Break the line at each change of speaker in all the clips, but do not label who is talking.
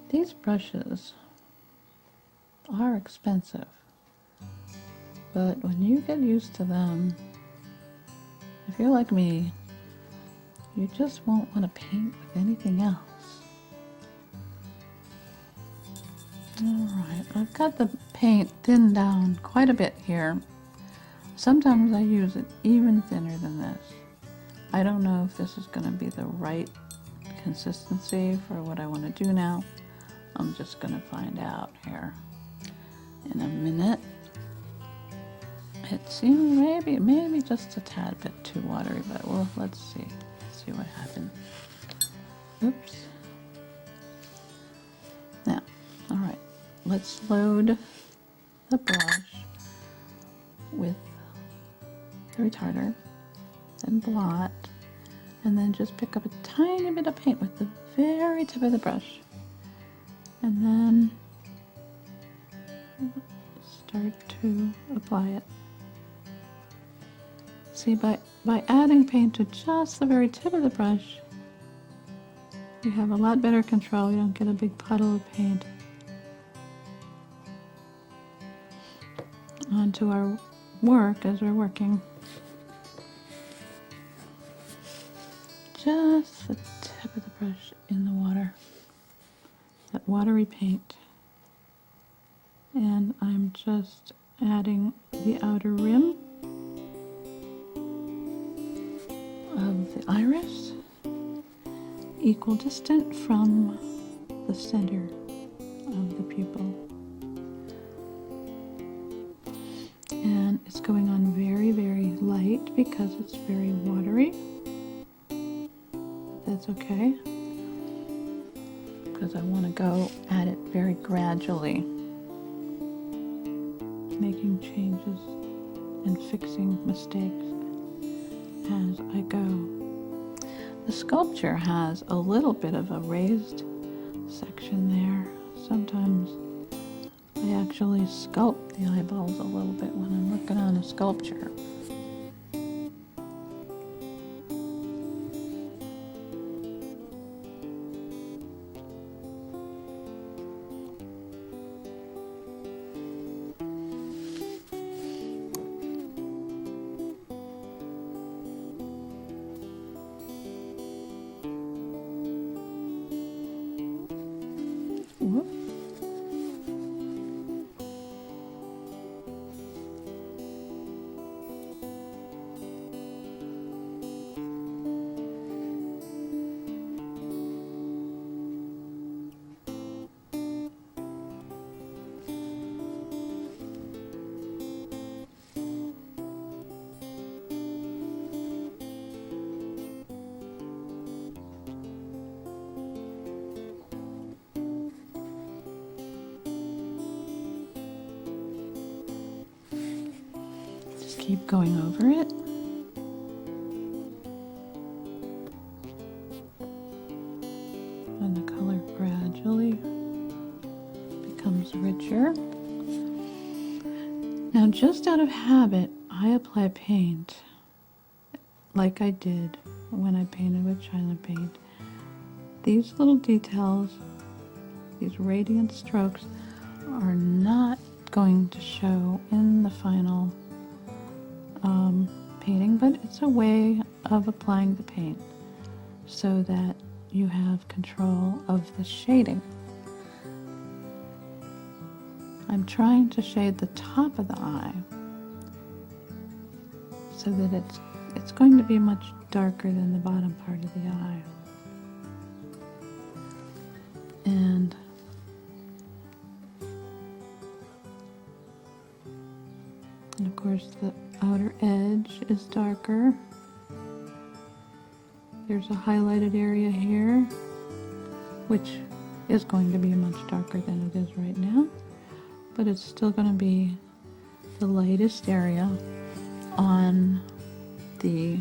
These brushes are expensive, but when you get used to them, if you're like me, you just won't want to paint with anything else. Alright, I've got the paint thinned down quite a bit here. Sometimes I use it even thinner than this. I don't know if this is going to be the right consistency for what I want to do now. I'm just going to find out here in a minute. It seems maybe just a tad bit too watery, but well, let's see. See what happens. Oops. Now, all right, let's load the brush with the retarder and blot, and then just pick up a tiny bit of paint with the very tip of the brush, and then start to apply it. See, by adding paint to just the very tip of the brush, you have a lot better control. You don't get a big puddle of paint onto our work as we're working. Just the tip of the brush in the water, that watery paint. And I'm just adding the outer rim of the iris, equidistant from the center of the pupil. And it's going on very, very light because it's very watery. That's okay, because I want to go at it very gradually, making changes and fixing mistakes as I go. The sculpture has a little bit of a raised section there. Sometimes I actually sculpt the eyeballs a little bit when I'm working on a sculpture. Whoop. Keep going over it. And the color gradually becomes richer. Now, just out of habit, I apply paint like I did when I painted with China paint. These little details, these radiant strokes, are not going to show in the final painting, but it's a way of applying the paint so that you have control of the shading. I'm trying to shade the top of the eye so that it's going to be much darker than the bottom part of the eye. And of course the outer edge is darker. There's a highlighted area here, which is going to be much darker than it is right now, but it's still going to be the lightest area on the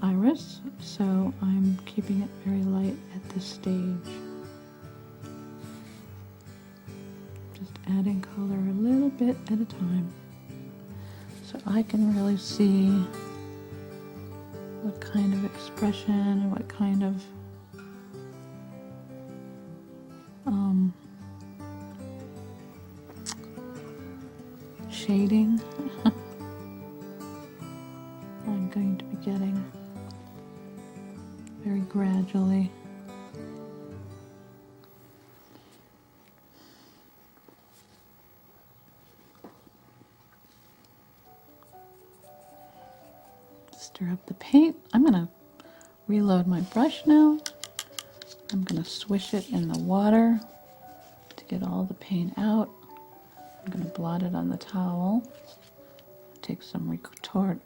iris, so I'm keeping it very light at this stage. Just adding color a little bit at a time, so I can really see what kind of expression and what kind of shading I'm going to be getting very gradually. Stir up the paint. I'm going to reload my brush now. I'm going to swish it in the water to get all the paint out. I'm going to blot it on the towel. Take some tartar,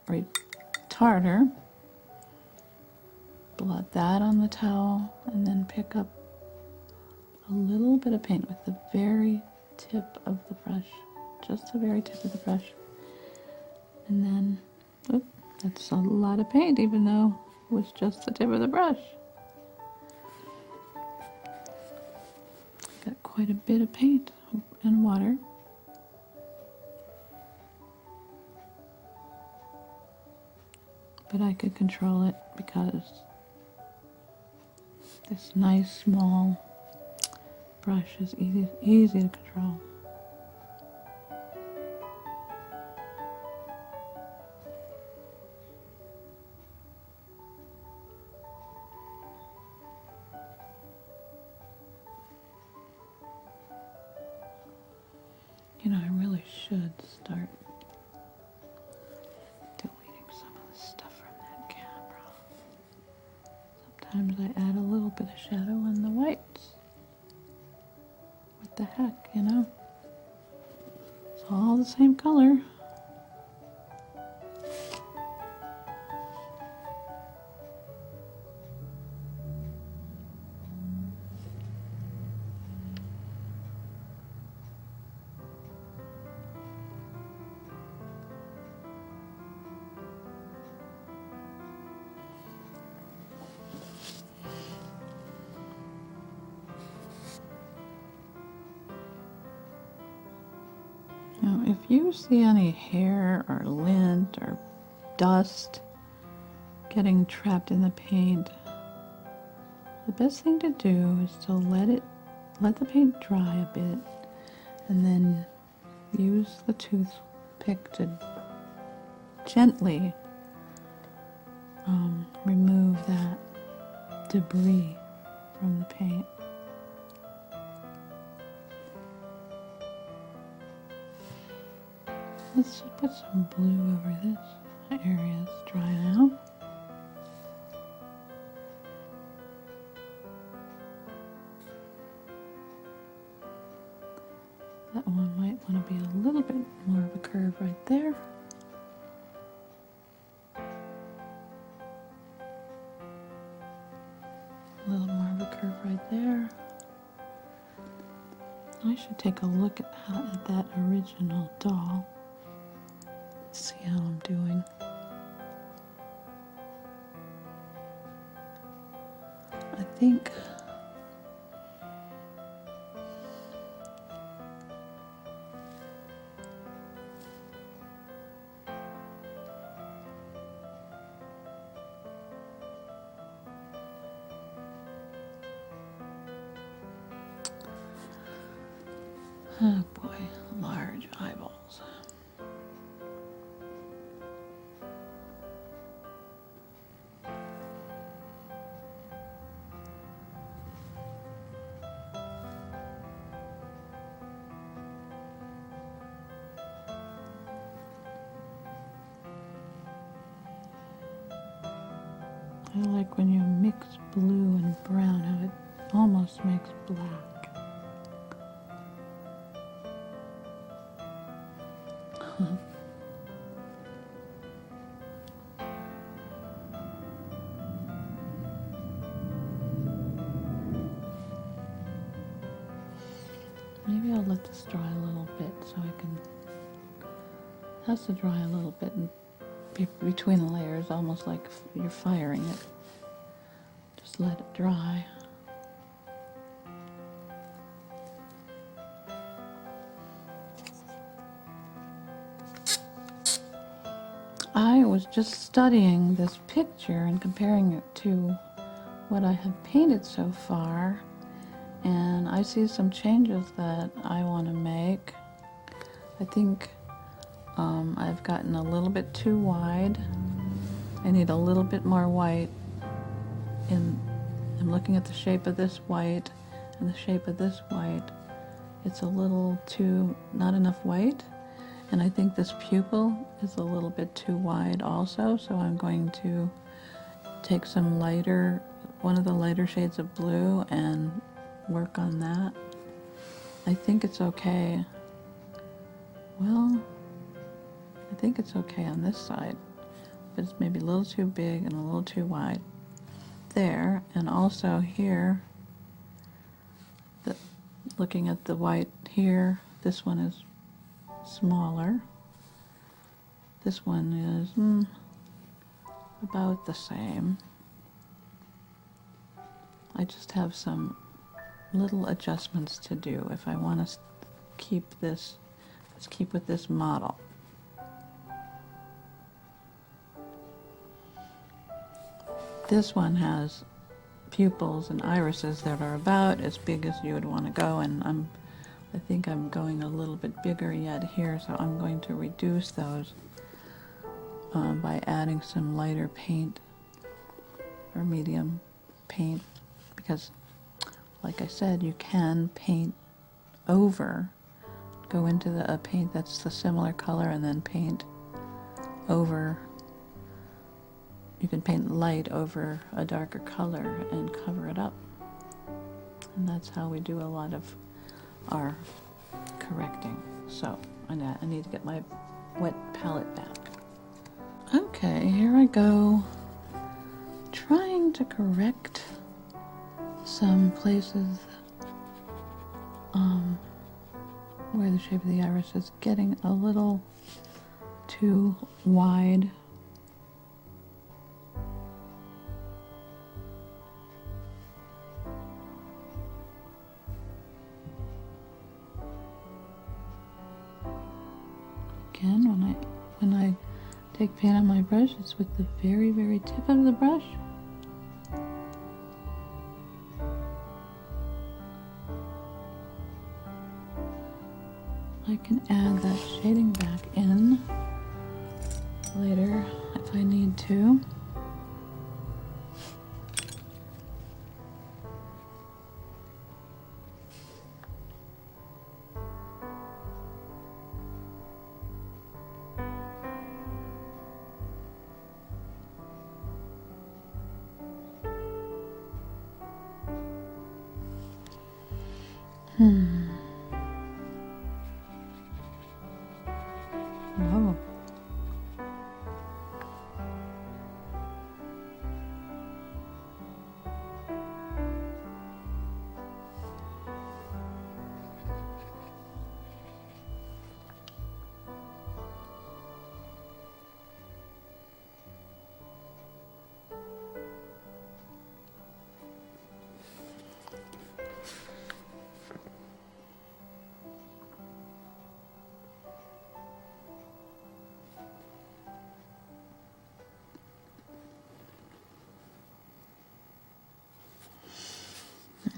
blot that on the towel, and then pick up a little bit of paint with the very tip of the brush, just the very tip of the brush. And then, oop, that's a lot of paint, even though it was just the tip of the brush. Got quite a bit of paint and water. But I could control it because this nice small brush is easy to control. You know, I really should start deleting some of the stuff from that camera. Sometimes I add a little bit of shadow on the whites. What the heck, you know? It's all the same color. Now, if you see any hair or lint or dust getting trapped in the paint, the best thing to do is to let the paint dry a bit, and then use the toothpick to gently remove that debris from the paint. Let's put some blue over this area. It's dry now. That one might want to be a little bit more of a curve right there. A little more of a curve right there. I should take a look at that original doll. See how I'm doing. I think oh boy, large eyeballs. I like when you mix blue and brown, how it almost makes black. Maybe I'll let this dry a little bit so I can, it has to dry a little bit and between the layers, almost like you're firing it. Just let it dry. I was just studying this picture and comparing it to what I have painted so far, and I see some changes that I want to make. I think I've gotten a little bit too wide. I need a little bit more white. I'm looking at the shape of this white and the shape of this white. It's a little too, not enough white. And I think this pupil is a little bit too wide also, so I'm going to take some lighter, one of the lighter shades of blue and work on that. I think it's okay. Well, I think it's okay on this side, but it's maybe a little too big and a little too wide. There, and also here, looking at the white here, this one is smaller. This one is about the same. I just have some little adjustments to do if I want to keep this, let's keep with this model. This one has pupils and irises that are about as big as you would want to go, and I think I'm going a little bit bigger yet here, so I'm going to reduce those by adding some lighter paint or medium paint, because like I said, you can paint over, go into a paint that's the similar color and then paint over. You can paint light over a darker color and cover it up. And that's how we do a lot of our correcting. So I need to get my wet palette back. Okay, here I go, trying to correct some places where the shape of the iris is getting a little too wide. Again, when I take paint on my brush, it's with the very, very tip of the brush. I can add that shading back in later if I need to. Whoa.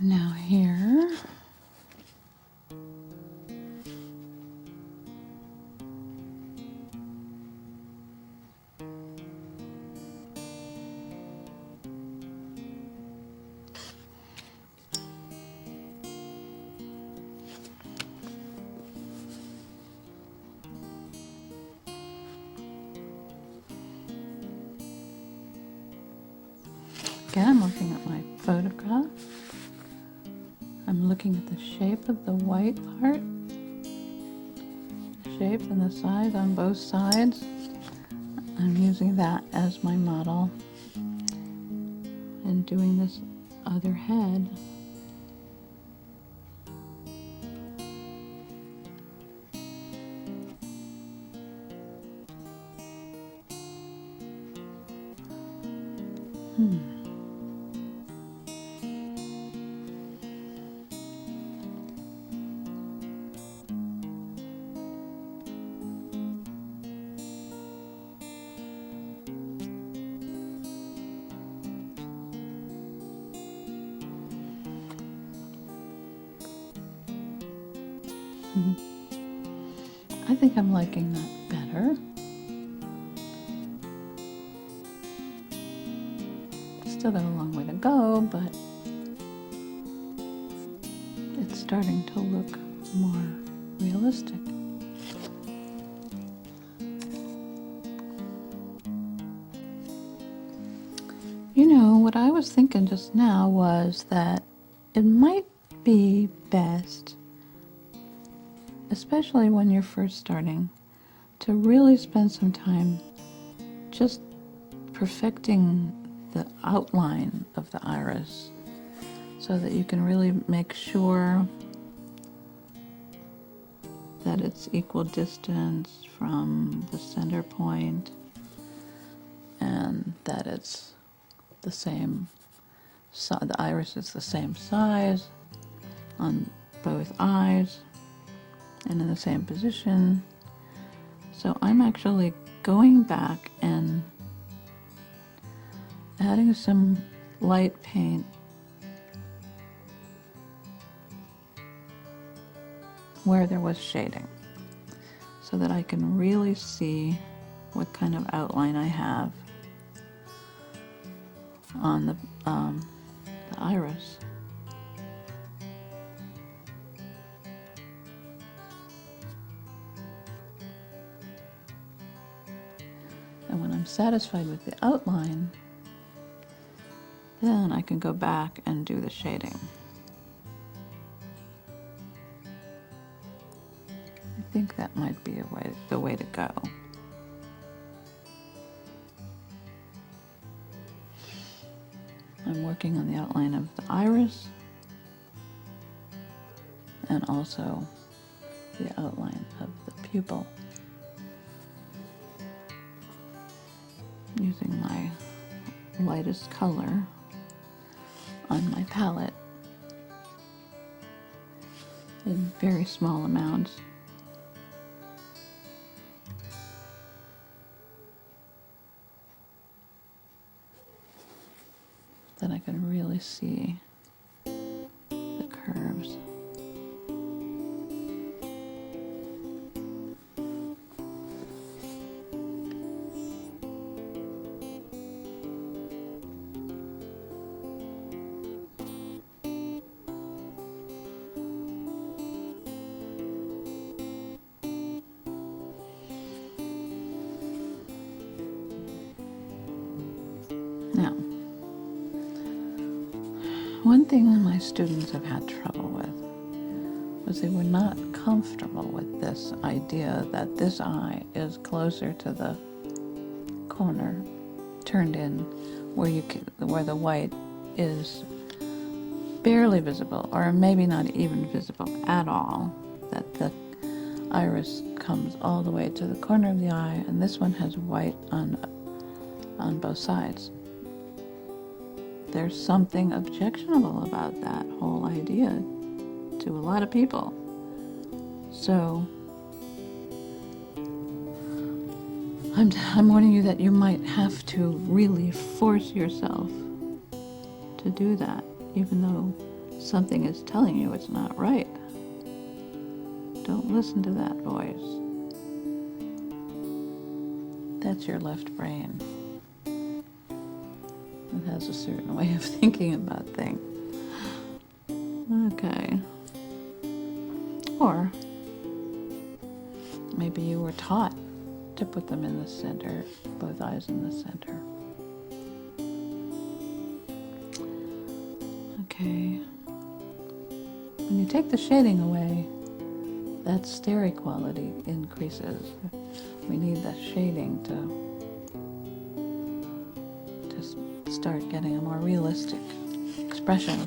Now here, again, I'm looking at my photograph. I'm looking at the shape of the white part, shape and the size on both sides. I'm using that as my model and doing this other head. I think I'm liking that better. Still got a long way to go, but it's starting to look more realistic. You know, what I was thinking just now was that it might be best, especially when you're first starting, to really spend some time just perfecting the outline of the iris so that you can really make sure that it's equal distance from the center point and that it's the same, the iris is the same size on both eyes and in the same position. So I'm actually going back and adding some light paint where there was shading so that I can really see what kind of outline I have on the iris. And when I'm satisfied with the outline, then I can go back and do the shading. I think that might be the way to go. I'm working on the outline of the iris and also the outline of the pupil using my lightest color on my palette in very small amounts. Then I can really see the curves. Now, one thing that my students have had trouble with was they were not comfortable with this idea that this eye is closer to the corner, turned in, where the white is barely visible, or maybe not even visible at all, that the iris comes all the way to the corner of the eye, and this one has white on both sides. There's something objectionable about that whole idea to a lot of people. So I'm warning you that you might have to really force yourself to do that, even though something is telling you it's not right. Don't listen to that voice. That's your left brain. It has a certain way of thinking about things. Okay. Or maybe you were taught to put them in the center, both eyes in the center. Okay. When you take the shading away, that stary quality increases. We need the shading to start getting a more realistic expression